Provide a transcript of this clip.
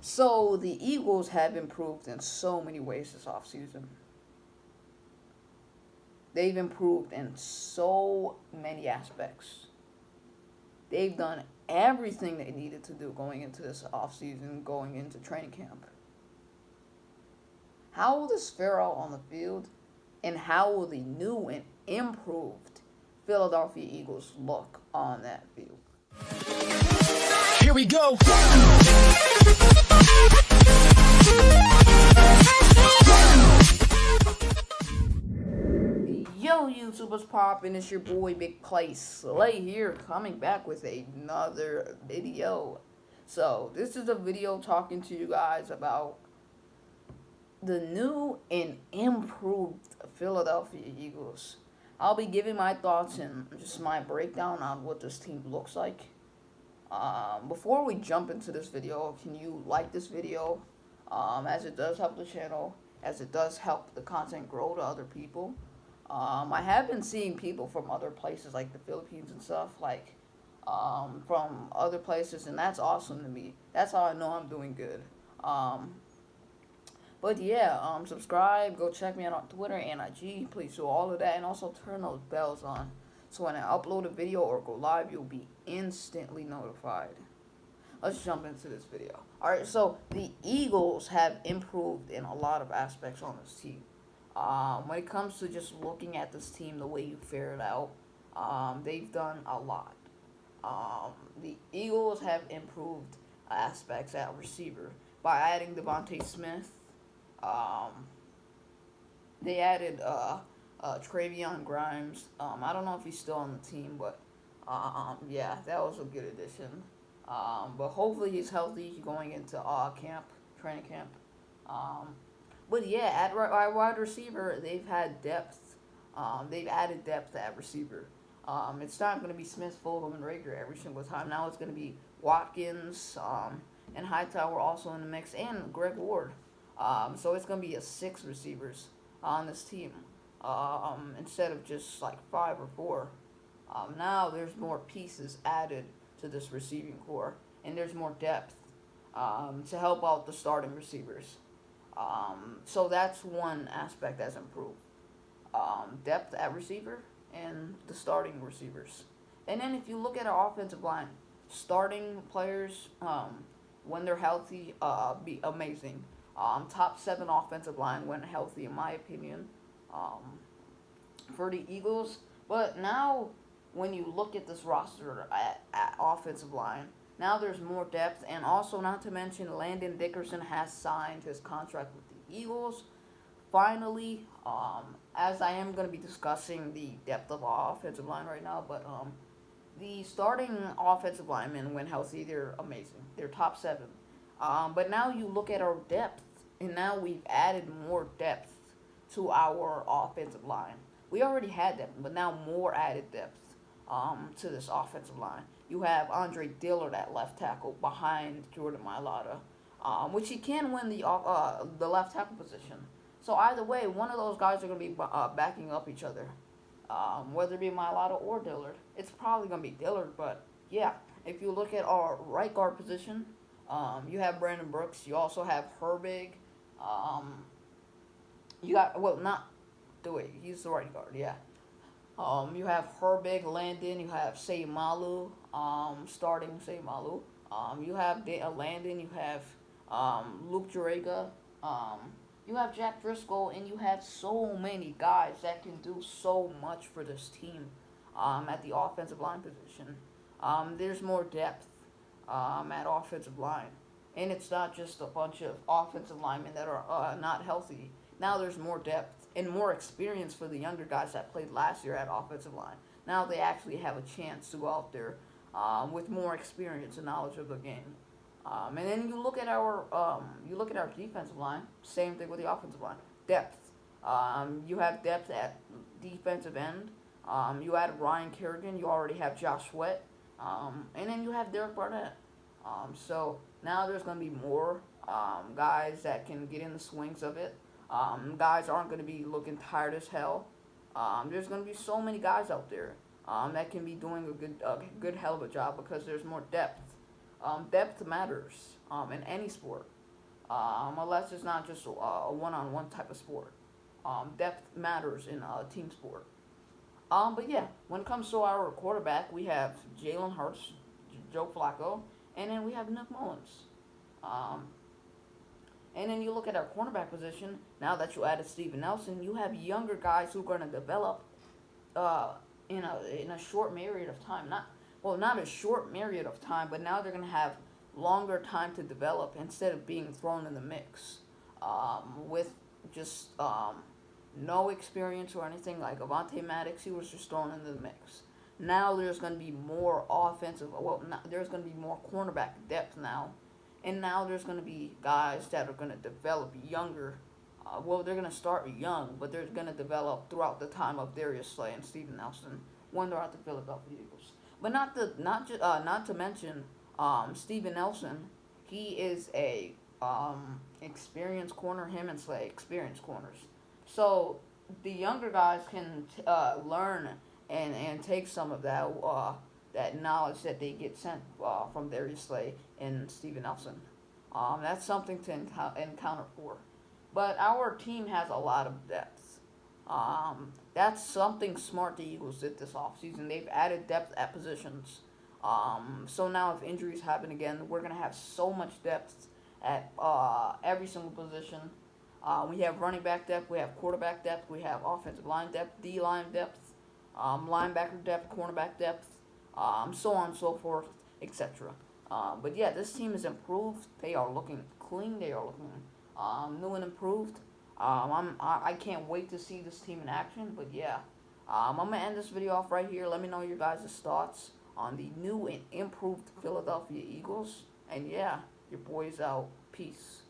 So the Eagles have improved in so many ways this offseason. They've improved in so many aspects. They've done everything they needed to do going into this offseason, going into training camp. How will this fare out on the field, and how will the new and improved Philadelphia Eagles look on that field? Here we go. Yo, YouTubers poppin', it's your boy Big Play Slay here, coming back with another video. So, this is a video talking to you guys about the new and improved Philadelphia Eagles. I'll be giving my thoughts and just my breakdown on what this team looks like. Before we jump into this video, can you like this video? As it does help the channel, as it does help the content grow to other people. I have been seeing people from other places like the Philippines and stuff, like from other places, and that's awesome to me. That's how I know I'm doing good. But yeah, subscribe, go check me out on Twitter and IG. Please do all of that, and also turn those bells on, so when I upload a video or go live, you'll be instantly notified. Let's jump into this video. Alright, so the Eagles have improved in a lot of aspects on this team. When it comes to just looking at this team, the way you figure it out, they've done a lot. The Eagles have improved aspects at receiver by adding Devontae Smith. They added Travion Grimes. I don't know if he's still on the team, but yeah, that was a good addition. But hopefully he's healthy going into training camp. But yeah, at wide receiver, they've had depth. They've added depth at receiver. It's not going to be Smith, Fulgham, and Rager every single time. Now it's going to be Watkins and Hightower also in the mix, and Greg Ward. So it's going to be 6 receivers on this team instead of just like 5 or 4. Now there's more pieces added to this receiving core, and there's more depth to help out the starting receivers. So that's one aspect that's improved. Depth at receiver and the starting receivers. And then if you look at our offensive line, starting players, when they're healthy, be amazing. Top 7 offensive line when healthy, in my opinion, for the Eagles. But now, when you look at this roster at offensive line, now there's more depth, and also not to mention Landon Dickerson has signed his contract with the Eagles. Finally, as I am going to be discussing the depth of our offensive line right now, but the starting offensive linemen, when healthy, they're amazing. They're top 7. But now you look at our depth, and now we've added more depth to our offensive line. We already had depth, but now more added depth to this offensive line. You have Andre Dillard at left tackle behind Jordan Mailata, which he can win the left tackle position. So either way, one of those guys are going to be backing up each other, whether it be Mailata or Dillard. It's probably going to be Dillard, but yeah, if you look at our right guard position, you have Brandon Brooks. You also have Herbig. You got, well, not the way, he's the right guard, yeah. You have Herbig, Landon. You have Seumalo, starting Seumalo. You have Landon. You have Luke Jurega. You have Jack Driscoll, and you have so many guys that can do so much for this team at the offensive line position. There's more depth at offensive line. And it's not just a bunch of offensive linemen that are not healthy. Now there's more depth and more experience for the younger guys that played last year at offensive line. Now they actually have a chance to go out there with more experience and knowledge of the game. And then you look at our defensive line. Same thing with the offensive line. Depth. You have depth at defensive end. You add Ryan Kerrigan. You already have Josh Sweat. And then you have Derek Barnett. So now there's going to be more guys that can get in the swings of it. Guys aren't going to be looking tired as hell. There's going to be so many guys out there that can be doing a good hell of a job because there's more depth. Depth matters in any sport, unless it's not just a one-on-one type of sport. Depth matters in a team sport. But yeah, when it comes to our quarterback, we have Jalen Hurts, Joe Flacco, and then we have Nick Mullins. Um, and then you look at our cornerback position. Now that you added Steven Nelson, you have younger guys who are going to develop uh, in a short period of time. Not a short period of time, but now they're going to have longer time to develop instead of being thrown in the mix with just no experience or anything. Like Avante Maddox, he was just thrown into the mix. Now there's going to be more offensive. Well, there's going to be more cornerback depth now, and now there's going to be guys that are going to develop younger. They're going to start young, but they're going to develop throughout the time of Darius Slay and Steven Nelson when they're at the Philadelphia Eagles. But not to mention Steven Nelson. He is a experienced corner. Him and Slay experienced corners. So the younger guys can learn and take some of that knowledge that they get sent from Darius Slay and Steven Nelson. That's something to encounter for. But our team has a lot of depth. That's something smart the Eagles did this offseason. They've added depth at positions. So now if injuries happen again, we're going to have so much depth at every single position. We have running back depth, we have quarterback depth, we have offensive line depth, D-line depth, linebacker depth, cornerback depth, so on and so forth, etc. But yeah, this team is improved. They are looking clean. They are looking new and improved. I can't wait to see this team in action. But yeah, I'm gonna end this video off right here. Let me know your guys' thoughts on the new and improved Philadelphia Eagles. And yeah, your boy's out. Peace.